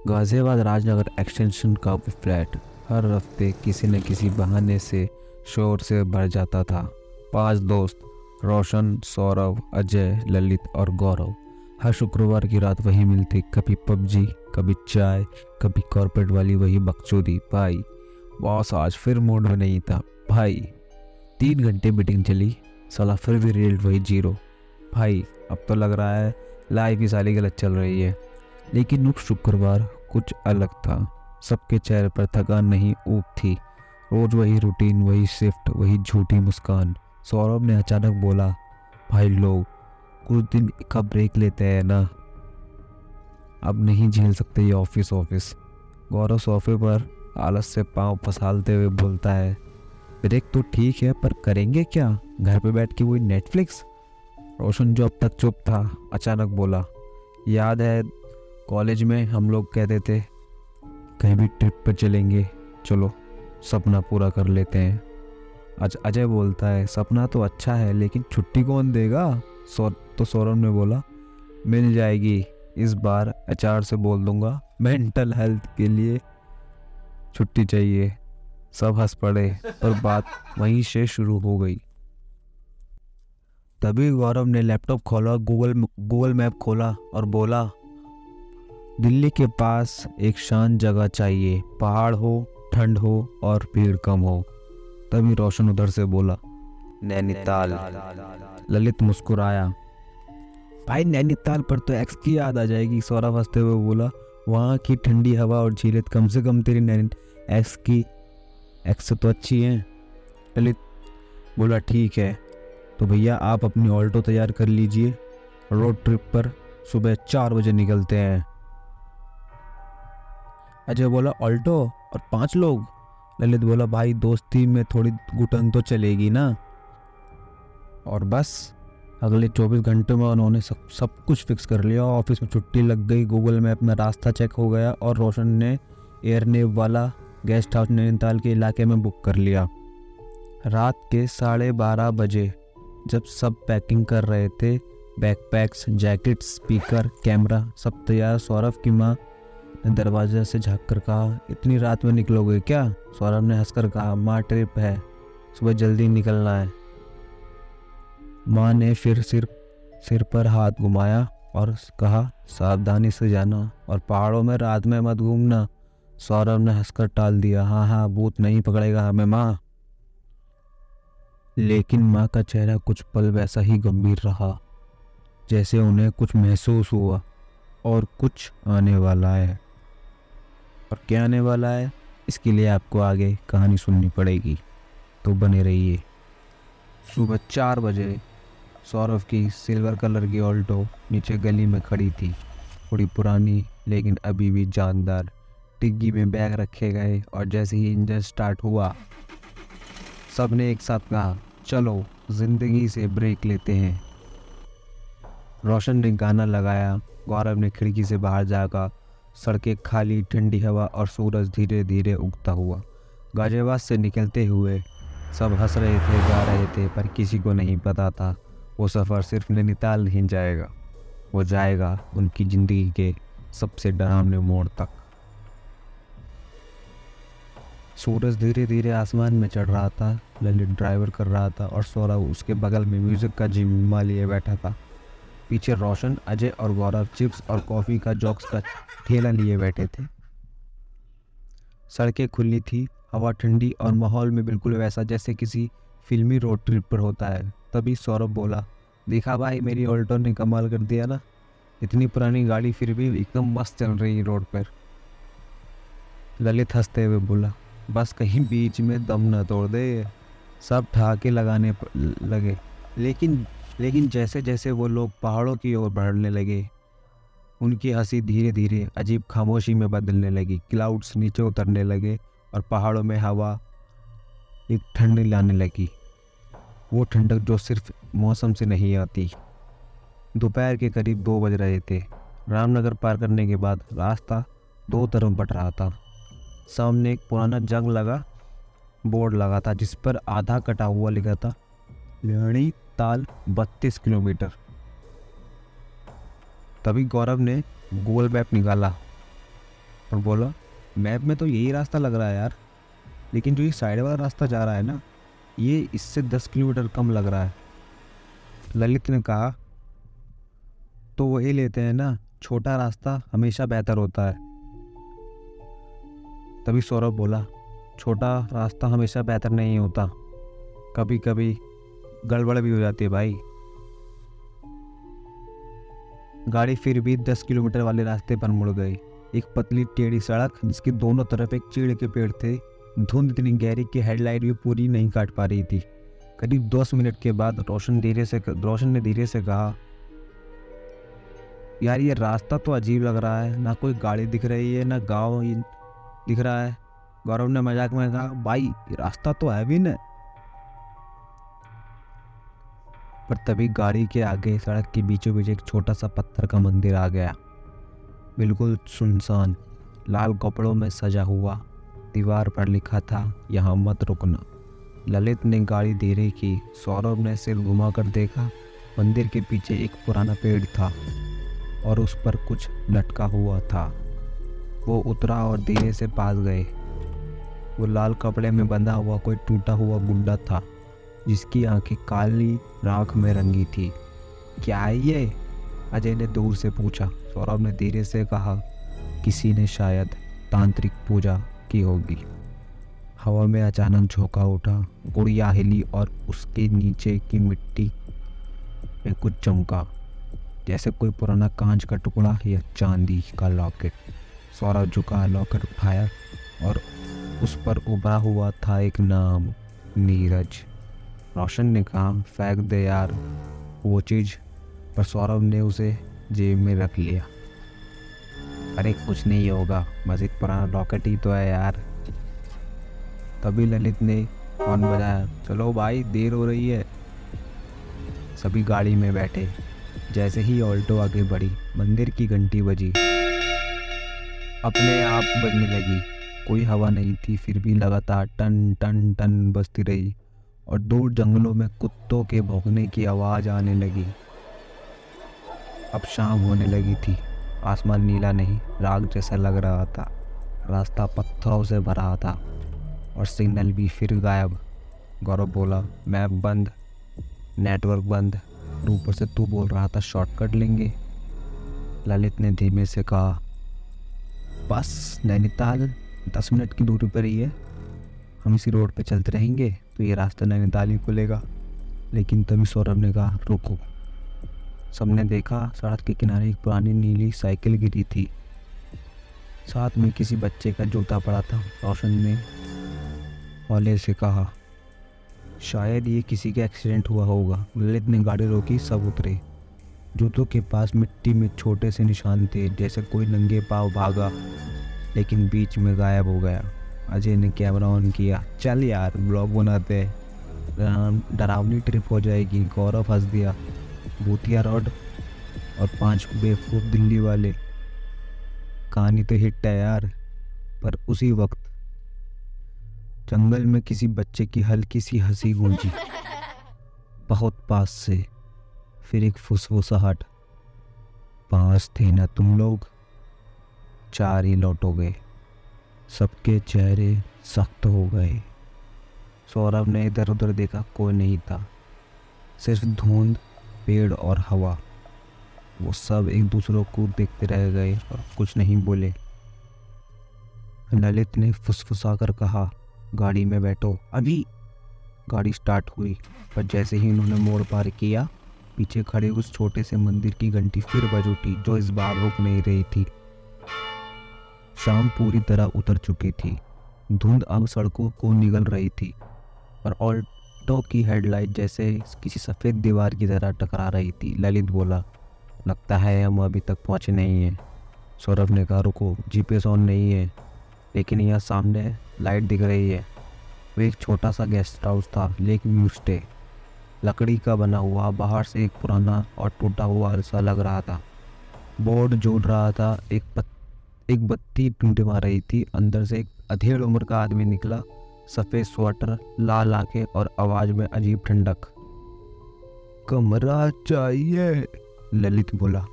Ghaziabad Rajnagar extension का flat हर हफ्ते किसी न किसी बहाने से शोर से भर जाता था। 5 दोस्त रोशन, सौरभ, अजय, ललित और गौरव हर शुक्रवार की रात वही मिलते। कभी पबजी, कभी चाय, कभी कॉर्पोरेट वाली वही बकचोदी। भाई बॉस आज फिर मूड में नहीं था। भाई 3 घंटे मीटिंग चली, साला फिर भी रिजल्ट वही 0। भाई अब तो लग रहा है लाइफ ही साली गलत चल रही है। लेकिन उस शुक्रवार कुछ अलग था। सबके चेहरे पर थकान नहीं, ऊब थी। रोज वही रूटीन, वही शिफ्ट, वही झूठी मुस्कान। सौरभ ने अचानक बोला, भाई लोग कुछ दिन का ब्रेक लेते हैं ना, अब नहीं झेल सकते ये ऑफिस ऑफिस। गौरव सोफे पर आलस से पांव पसारते हुए बोलता है, ब्रेक तो ठीक है पर करेंगे क्या, घर पे बैठ के वही नेटफ्लिक्स। रोशन जो अब तक चुप था अचानक बोला, याद है कॉलेज में हम लोग कहते थे कहीं भी ट्रिप पर चलेंगे, चलो सपना पूरा कर लेते हैं। आज अजय बोलता है, सपना तो अच्छा है लेकिन छुट्टी कौन देगा। तो सौरभ ने बोला, मिल जाएगी, इस बार एचआर से बोल दूंगा मेंटल हेल्थ के लिए छुट्टी चाहिए। सब हंस पड़े पर बात वहीं से शुरू हो गई। तभी गौरव ने लैपटॉप खोला, गूगल मैप खोला और बोला, दिल्ली के पास एक शांत जगह चाहिए, पहाड़ हो, ठंड हो और भीड़ कम हो। तभी रोशन उधर से बोला, नैनीताल। ललित मुस्कुराया, भाई नैनीताल पर तो एक्स की याद आ जाएगी। सौरभ हंसते हुए बोला, वहाँ की ठंडी हवा और झीलें कम से कम तेरी नैनी एक्स से तो अच्छी हैं। ललित बोला, ठीक है तो भैया आप अपनी ऑल्टो तैयार कर लीजिए, रोड ट्रिप पर सुबह 4 बजे निकलते हैं। अजय बोला, ऑल्टो और 5 लोग। ललित बोला, भाई दोस्ती में थोड़ी घुटन तो चलेगी ना। और बस अगले 24 घंटे में उन्होंने सब कुछ फिक्स कर लिया। ऑफिस में छुट्टी लग गई, गूगल मैप में रास्ता चेक हो गया और रोशन ने एयरनेव वाला गेस्ट हाउस नैनीताल के इलाके में बुक कर लिया। रात के 12:30 बजे जब सब पैकिंग कर रहे थे, बैकपैक्स, जैकेट, स्पीकर, कैमरा सब तैयार, सौरभ की माँ ने दरवाजे से झाँक कर कहा, इतनी रात में निकलोगे क्या। सौरभ ने हंसकर कहा, माँ ट्रिप है, सुबह जल्दी निकलना है। माँ ने फिर सिर पर हाथ घुमाया और कहा, सावधानी से जाना और पहाड़ों में रात में मत घूमना। सौरभ ने हंसकर टाल दिया, हाँ हाँ भूत नहीं पकड़ेगा हमें माँ। लेकिन माँ का चेहरा कुछ पल वैसा ही गंभीर रहा, जैसे उन्हें कुछ महसूस हुआ और कुछ आने वाला है। और क्या आने वाला है, इसके लिए आपको आगे कहानी सुननी पड़ेगी, तो बने रहिए। सुबह 4 बजे सौरभ की सिल्वर कलर की ऑल्टो नीचे गली में खड़ी थी, थोड़ी पुरानी लेकिन अभी भी जानदार। डिग्गी में बैग रखे गए और जैसे ही इंजन स्टार्ट हुआ, सब ने एक साथ कहा, चलो जिंदगी से ब्रेक लेते हैं। रोशन ने गाना लगाया, गौरव ने खिड़की से बाहर जाकर सड़कें खाली, ठंडी हवा और सूरज धीरे धीरे उगता हुआ। गाजियाबाद से निकलते हुए सब हंस रहे थे, गा रहे थे, पर किसी को नहीं पता था वो सफ़र सिर्फ नैनीताल नहीं जाएगा, वो जाएगा उनकी ज़िंदगी के सबसे डरावने मोड़ तक। सूरज धीरे धीरे आसमान में चढ़ रहा था। ललित ड्राइवर कर रहा था और सौरभ उसके बगल में म्यूजिक का जिम्मा लिए बैठा था। पीछे रोशन, अजय और गौरव चिप्स और कॉफ़ी का जॉक्स का ठेला लिए बैठे थे। सड़कें खुली थी, हवा ठंडी और माहौल में बिल्कुल वैसा जैसे किसी फिल्मी रोड ट्रिप पर होता है। तभी सौरभ बोला, देखा भाई मेरी ऑल्टो ने कमाल कर दिया ना, इतनी पुरानी गाड़ी फिर भी एकदम मस्त चल रही है रोड पर। ललित हंसते हुए बोला, बस कहीं बीच में दम न तोड़ दे। सब ठहाके लगाने लगे, लेकिन जैसे जैसे वो लोग पहाड़ों की ओर बढ़ने लगे, उनकी हंसी धीरे धीरे अजीब खामोशी में बदलने लगी। क्लाउड्स नीचे उतरने लगे और पहाड़ों में हवा एक ठंडी लाने लगी, वो ठंडक जो सिर्फ मौसम से नहीं आती। दोपहर के करीब 2 बज रहे थे। रामनगर पार करने के बाद रास्ता 2 तरफ बट रहा था। सामने एक पुराना जंग लगा बोर्ड लगा था जिस पर आधा कटा हुआ लिखा था, नैनीताल 32 किलोमीटर। तभी गौरव ने गूगल मैप निकाला और बोला, मैप में तो यही रास्ता लग रहा है यार, लेकिन जो ये साइड वाला रास्ता जा रहा है ना, ये इससे 10 किलोमीटर कम लग रहा है। ललित ने कहा, तो वही लेते हैं ना, छोटा रास्ता हमेशा बेहतर होता है। तभी सौरभ बोला, छोटा रास्ता हमेशा बेहतर नहीं होता, कभी कभी गड़बड़ भी हो जाती है भाई। गाड़ी फिर भी 10 किलोमीटर वाले रास्ते पर मुड़ गई। एक पतली टेढ़ी सड़क जिसके दोनों तरफ एक चीड़ के पेड़ थे। धुंध इतनी गहरी कि हेडलाइट भी पूरी नहीं काट पा रही थी। करीब 10 मिनट के बाद रोशन ने धीरे से कहा, यार ये रास्ता तो अजीब लग रहा है, ना कोई गाड़ी दिख रही है, ना गाँव दिख रहा है। गौरव ने मजाक में कहा, भाई ये रास्ता तो है भी न। पर तभी गाड़ी के आगे सड़क के बीचों बीच एक छोटा सा पत्थर का मंदिर आ गया, बिल्कुल सुनसान, लाल कपड़ों में सजा हुआ। दीवार पर लिखा था, यहाँ मत रुकना। ललित ने गाड़ी धीरे की। सौरभ ने सिर घुमाकर देखा। मंदिर के पीछे एक पुराना पेड़ था और उस पर कुछ लटका हुआ था। वो उतरा और धीरे से पास गए। वो लाल कपड़े में बंधा हुआ कोई टूटा हुआ गुड्डा था, जिसकी आंखें काली राख में रंगी थी। क्या है ये? अजय ने दूर से पूछा। सौरभ ने धीरे से कहा, किसी ने शायद तांत्रिक पूजा की होगी। हवा में अचानक झोंका उठा, गुड़िया हिली और उसके नीचे की मिट्टी में कुछ चमका, जैसे कोई पुराना कांच का टुकड़ा या चांदी का लॉकेट। सौरभ झुका, लॉकेट उठाया और उस पर उभरा हुआ था एक नाम, नीरज। रोशन ने कहा, फेंक दे यार वो चीज़, पर सौरभ ने उसे जेब में रख लिया। अरे कुछ नहीं होगा, बस एक पुराना लॉकेट ही तो है यार। तभी ललित ने हॉर्न बजाया, चलो भाई देर हो रही है। सभी गाड़ी में बैठे। जैसे ही ऑल्टो आगे बढ़ी, मंदिर की घंटी बजी, अपने आप बजने लगी। कोई हवा नहीं थी, फिर भी लगातार टन टन टन बजती रही और दूर जंगलों में कुत्तों के भौंकने की आवाज़ आने लगी। अब शाम होने लगी थी। आसमान नीला नहीं, राग जैसा लग रहा था। रास्ता पत्थरों से भरा था और सिग्नल भी फिर गायब। गौरव बोला, मैप बंद, नेटवर्क बंद, और ऊपर से तू बोल रहा था शॉर्टकट लेंगे। ललित ने धीमे से कहा, बस नैनीताल 10 मिनट की दूरी पर ही है, हम इसी रोड पे चलते रहेंगे तो ये रास्ता नैनीताल ही खुलेगा। लेकिन तभी सौरभ ने कहा, रुको। सबने देखा, सड़क के किनारे एक पुरानी नीली साइकिल गिरी थी, साथ में किसी बच्चे का जूता पड़ा था। रोशन ने हौले से कहा, शायद ये किसी का एक्सीडेंट हुआ होगा। ललित ने गाड़ी रोकी, सब उतरे। जूतों के पास मिट्टी में छोटे से निशान थे, जैसे कोई नंगे पाँव भागा लेकिन बीच में गायब हो गया। अजय ने कैमरा ऑन किया, चल यार ब्लॉग बनाते हैं, डरावनी ट्रिप हो जाएगी। गौरव हंस दिया, भूतिया रोड और 5 बेवकूफ़ दिल्ली वाले, कहानी तो हिट है यार। पर उसी वक्त जंगल में किसी बच्चे की हल्की सी हंसी गूंजी, बहुत पास से। फिर एक फुसफुसाहट, पास थे ना तुम लोग। 4 ही लौटोगे। सबके चेहरे सख्त हो गए। सौरभ ने इधर उधर देखा, कोई नहीं था, सिर्फ धुंध, पेड़ और हवा। वो सब एक दूसरे को देखते रह गए और कुछ नहीं बोले। ललित ने फुसफुसा कर कहा, गाड़ी में बैठो अभी। गाड़ी स्टार्ट हुई, पर जैसे ही उन्होंने मोड़ पार किया, पीछे खड़े उस छोटे से मंदिर की घंटी फिर बज उठी, जो इस बार रुक नहीं रही थी। शाम पूरी तरह उतर चुकी थी। धुंध अब सड़कों को निगल रही थी और ऑल्टो की हेडलाइट जैसे किसी सफ़ेद दीवार की तरह टकरा रही थी। ललित बोला, लगता है हम अभी तक पहुँचे नहीं हैं। सौरभ ने कहा, रुको, जीपीएस ऑन नहीं है, लेकिन यहाँ सामने लाइट दिख रही है। वो एक छोटा सा गेस्ट हाउस था, लेक व्यू स्टे, लकड़ी का बना हुआ, बाहर से एक पुराना और टूटा हुआ सा लग रहा था। बोर्ड जोड़ रहा था, एक बत्ती टिमटिमा रही थी। अंदर से एक अधेड़ उम्र का आदमी निकला, सफ़ेद स्वेटर, लाल आंखें और आवाज़ में अजीब ठंडक। कमरा चाहिए? ललित बोला।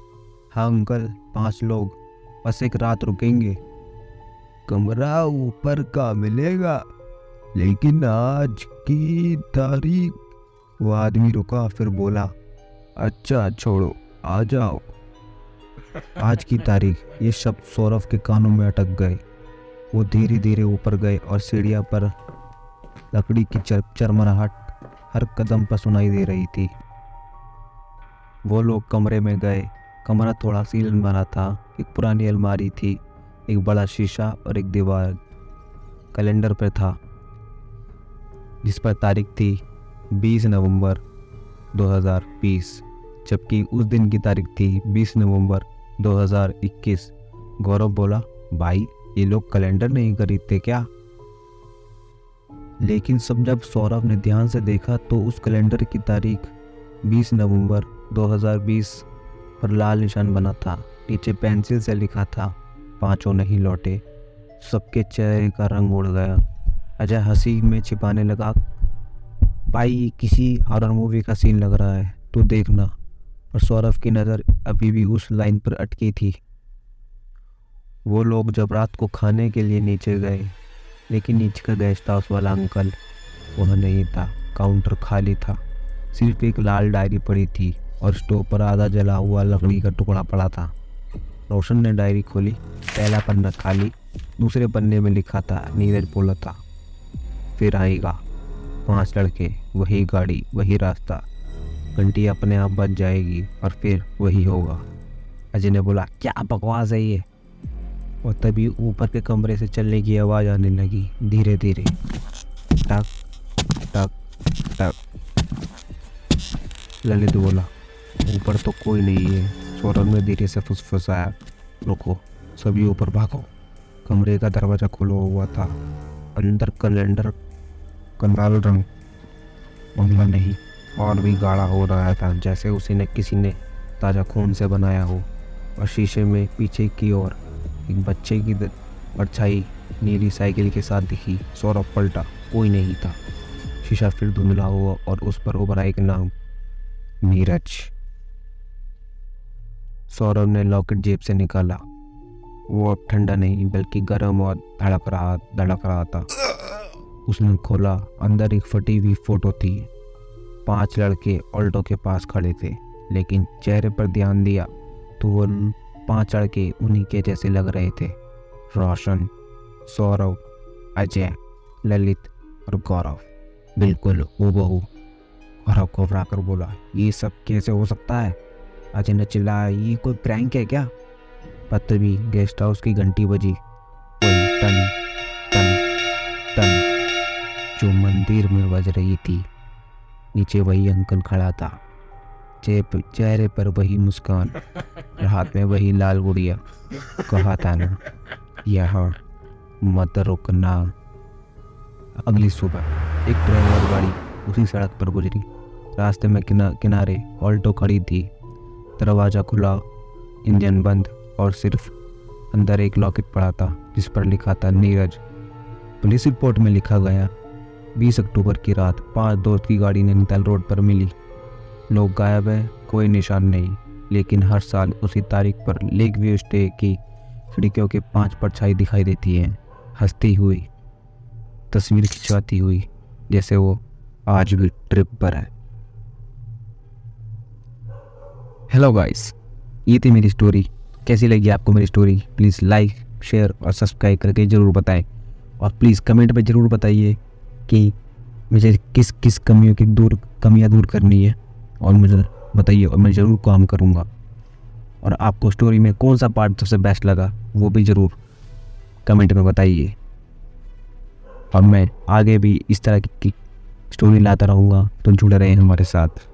हाँ अंकल, 5 लोग, बस एक रात रुकेंगे। कमरा ऊपर का मिलेगा, लेकिन आज की तारीख। वो आदमी रुका, फिर बोला, अच्छा छोड़ो, आ जाओ। आज की तारीख, ये शब्द सौरभ के कानों में अटक गए। वो धीरे धीरे ऊपर गए और सीढ़ियाँ पर लकड़ी की चरमराहट हर कदम पर सुनाई दे रही थी। वो लोग कमरे में गए। कमरा थोड़ा सीलन बना था। एक पुरानी अलमारी थी, एक बड़ा शीशा और एक दीवार। कैलेंडर पर था, जिस पर तारीख थी 20 नवंबर 2020, जबकि उस दिन की तारीख थी 20 नवंबर 2021। गौरव बोला, भाई ये लोग कैलेंडर नहीं खरीदते क्या? लेकिन जब सौरभ ने ध्यान से देखा तो उस कैलेंडर की तारीख 20 नवंबर 2020 पर लाल निशान बना था। नीचे पेंसिल से लिखा था, पांचों नहीं लौटे। सबके चेहरे का रंग उड़ गया। अजय हंसी में छिपाने लगा, भाई किसी हॉरर मूवी का सीन लग रहा है, तू देखना। और सौरभ की नज़र अभी भी उस लाइन पर अटकी थी। वो लोग जब रात को खाने के लिए नीचे गए, लेकिन नीचे का गेस्ट हाउस वाला अंकल वहाँ नहीं था। काउंटर खाली था, सिर्फ एक लाल डायरी पड़ी थी और स्टोव पर आधा जला हुआ लकड़ी का टुकड़ा पड़ा था। रोशन ने डायरी खोली, पहला पन्ना खाली, दूसरे पन्ने में लिखा था, नीरज बोला था फिर आएगा, 5 लड़के, वही गाड़ी, वही रास्ता, घंटी अपने आप बज जाएगी और फिर वही होगा। अजय ने बोला, क्या बकवास है ये? और तभी ऊपर के कमरे से चलने की आवाज़ आने लगी, धीरे धीरे, टक टक टक। ललित बोला, ऊपर तो कोई नहीं है। सौरभ ने धीरे से फुसफुसाया, रुको, सभी ऊपर भागो। कमरे का दरवाज़ा खुला हुआ था। अंदर कैलेंडर का लाल रंग उंगला नहीं और भी गाढ़ा हो रहा था, जैसे उसे ने किसी ने ताज़ा खून से बनाया हो। और शीशे में पीछे की ओर एक बच्चे की परछाई नीली साइकिल के साथ दिखी। सौरभ पलटा, कोई नहीं था। शीशा फिर धुंधला हुआ और उस पर उभरा एक नाम, नीरज। सौरभ ने लॉकेट जेब से निकाला। वो अब ठंडा नहीं बल्कि गर्म और धड़क रहा था। उसने खोला, अंदर एक फटी हुई फोटो थी। 5 लड़के ऑल्टो के पास खड़े थे, लेकिन चेहरे पर ध्यान दिया तो वो 5 लड़के उन्हीं के जैसे लग रहे थे। रोशन, सौरभ, अजय, ललित और गौरव, बिल्कुल हूबहू। गौरव घबरा कर बोला, ये सब कैसे हो सकता है? अजय ने चिल्लाया, ये कोई प्रैंक है क्या? पत्र भी गेस्ट हाउस की घंटी बजी, वही टन टन टन जो मंदिर में बज रही थी। नीचे वही अंकल खड़ा था, चेहरे पर वही मुस्कान और हाथ में वही लाल गुड़िया। कहा था ना, यहाँ मत रुकना। अगली सुबह एक ट्रेवलर गाड़ी उसी सड़क पर गुजरी। रास्ते में किनारे ऑल्टो खड़ी थी। दरवाज़ा खुला, इंजन बंद और सिर्फ अंदर एक लॉकेट पड़ा था, जिस पर लिखा था नीरज। पुलिस रिपोर्ट में लिखा गया, 20 अक्टूबर की रात 5 दोस्त की गाड़ी नैनीताल रोड पर मिली। लोग गायब हैं, कोई निशान नहीं। लेकिन हर साल उसी तारीख पर लेक व्यू स्टे की खिड़कियों के 5 परछाई दिखाई देती हैं, हंसती हुई, तस्वीर खिंचवाती हुई, जैसे वो आज भी ट्रिप पर है। हेलो गाइस, ये थी मेरी स्टोरी। कैसी लगी आपको मेरी स्टोरी? प्लीज़ लाइक, शेयर और सब्सक्राइब करके ज़रूर बताएं। और प्लीज़ कमेंट में ज़रूर बताइए कि मुझे किस किस कमियाँ दूर करनी है, और मुझे बताइए और मैं ज़रूर काम करूँगा। और आपको स्टोरी में कौन सा पार्ट सबसे बेस्ट लगा वो भी ज़रूर कमेंट में बताइए। और मैं आगे भी इस तरह की स्टोरी लाता रहूँगा, तो जुड़े रहें हमारे साथ।